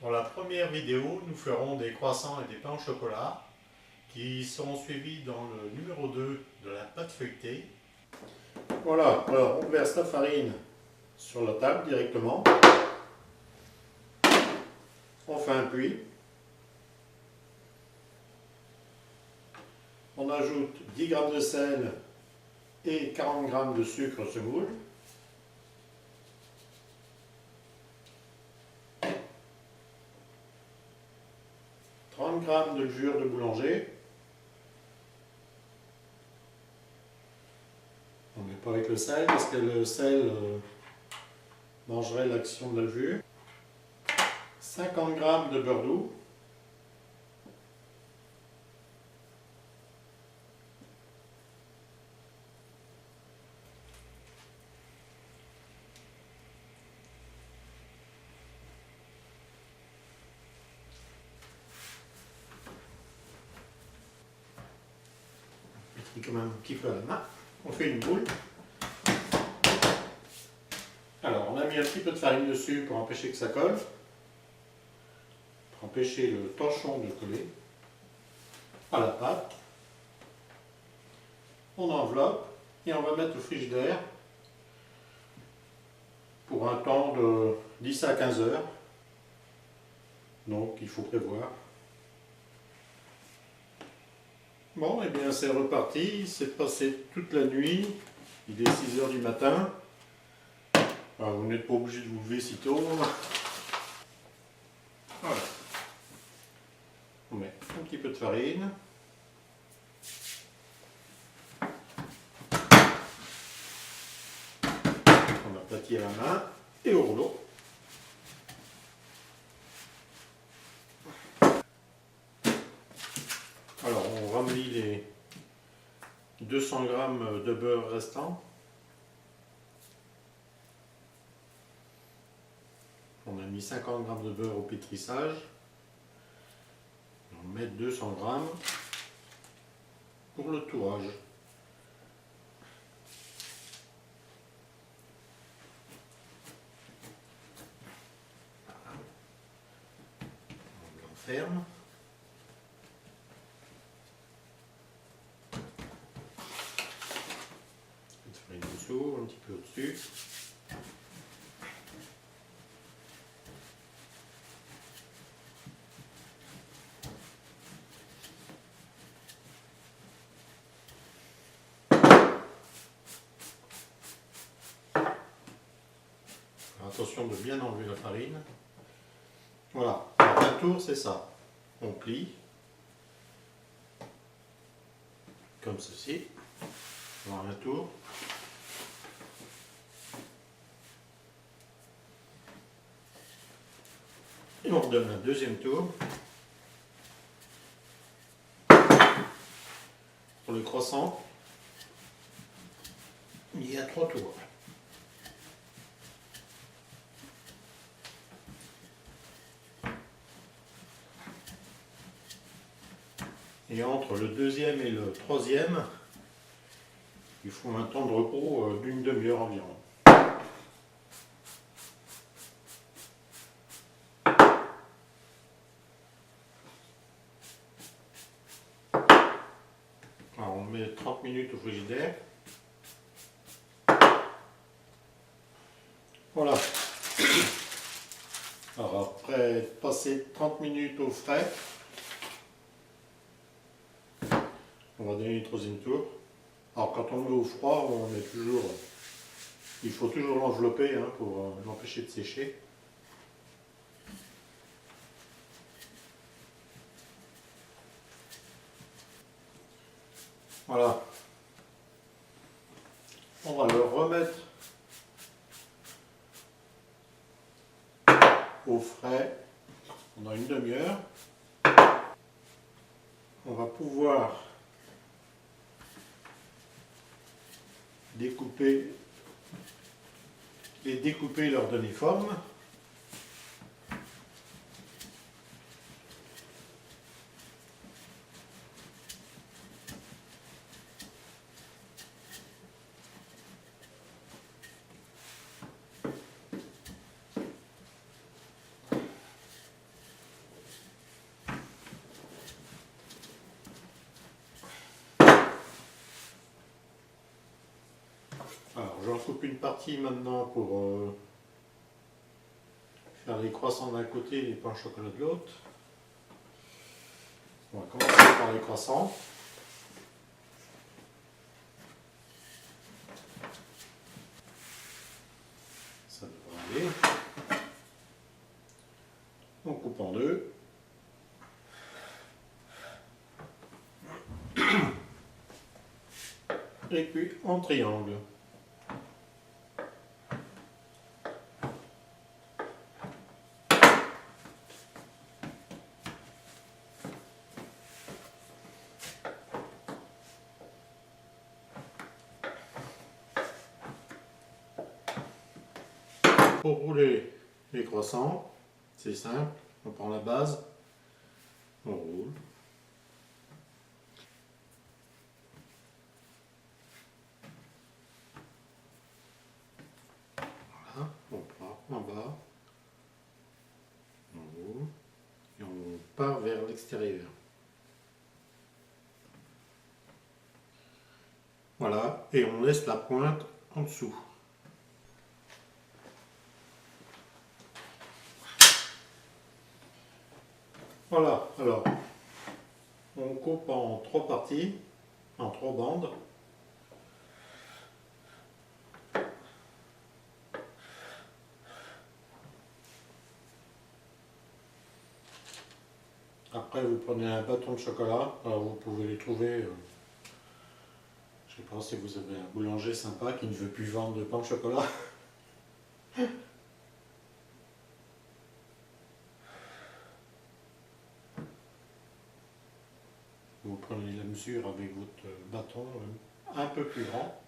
Dans la première vidéo, nous ferons des croissants et des pains au chocolat qui seront suivis dans le numéro 2 de la pâte feuilletée. Voilà, alors on verse la farine sur la table directement. On fait un puits. On ajoute 10 g de sel et 40 g de sucre semoule. G de levure de boulanger. On ne met pas avec le sel parce que le sel mangerait l'action de la levure. 50 g de beurre doux. Quand même un petit peu à la main. On fait une boule. Alors, on a mis un petit peu de farine dessus pour empêcher que ça colle, pour empêcher le torchon de coller à la pâte. On enveloppe et on va mettre au frigidaire pour un temps de 10 à 15 heures. Donc, il faut prévoir. Bon, et bien c'est reparti, c'est passé toute la nuit, il est 6 h du matin. Alors, vous n'êtes pas obligé de vous lever si tôt. Voilà. On met un petit peu de farine. On aplatit à la main et au rouleau. Alors on remplit les 200 g de beurre restants. On a mis 50 g de beurre au pétrissage. On met 200 g pour le tourage. On l'enferme. Un petit peu au-dessus. Attention de bien enlever la farine. Voilà, alors, un tour c'est ça. On plie comme ceci. Voilà un tour. Et on redonne un deuxième tour. Pour le croissant, il y a 3 tours. Et entre le deuxième et le troisième, il faut un temps de repos d'une demi-heure environ. Alors on met 30 minutes au frigidaire. Voilà. Alors après passer 30 minutes au frais, on va donner une troisième tour. Alors quand on le met au froid, on met toujours, il faut toujours l'envelopper pour l'empêcher de sécher. Voilà. On va le remettre au frais pendant une demi-heure. On va pouvoir découper leur donner forme. j'en coupe une partie maintenant pour faire les croissants d'un côté et les pains au chocolat de l'autre. On va commencer par les croissants. Ça devrait aller. On coupe en deux. Et puis en triangle. Pour rouler les croissants, c'est simple, on prend la base, on roule. Voilà, on prend en bas, on roule, et on part vers l'extérieur. Voilà, et on laisse la pointe en dessous. Voilà, alors, on coupe en 3 parties, en 3 bandes. Après, vous prenez un bâton de chocolat, alors vous pouvez les trouver, je sais pas si vous avez un boulanger sympa qui ne veut plus vendre de pain au chocolat. Vous prenez la mesure avec votre bâton un peu plus grand.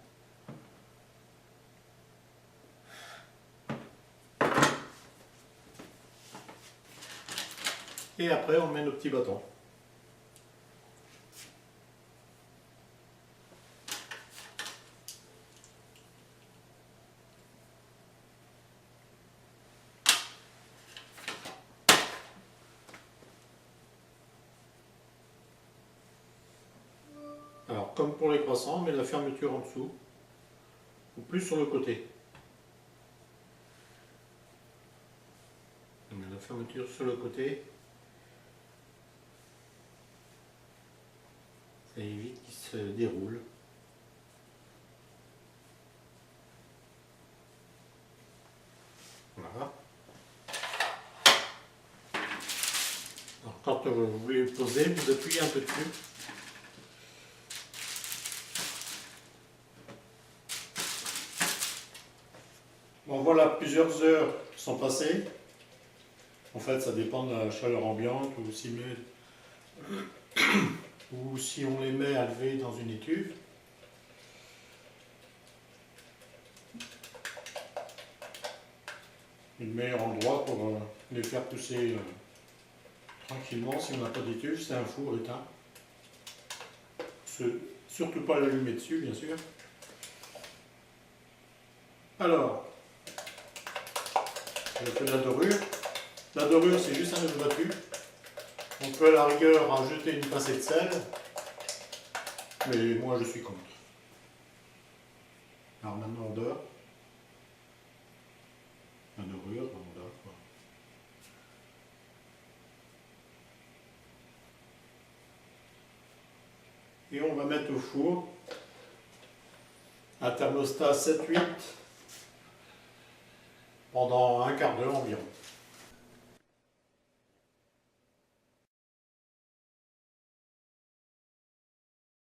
Et après, on met nos petits bâtons. Alors, comme pour les croissants, on met la fermeture en dessous, ou plus sur le côté. On met la fermeture sur le côté. Ça évite qu'il se déroule. Voilà. Alors, quand vous voulez le poser, vous appuyez un peu dessus. Bon voilà, plusieurs heures sont passées. En fait, ça dépend de la chaleur ambiante ou si on les met à lever dans une étuve. Le meilleur endroit pour les faire pousser tranquillement, si on n'a pas d'étuve, c'est un four éteint. Surtout pas l'allumer dessus, bien sûr. Alors, je fais la dorure. La dorure, c'est juste un œuf battu. On peut à la rigueur rajouter une pincée de sel, mais moi je suis contre. Alors maintenant on dort. La dorure, on dort. Et on va mettre au four un thermostat 7-8 pendant un quart d'heure environ.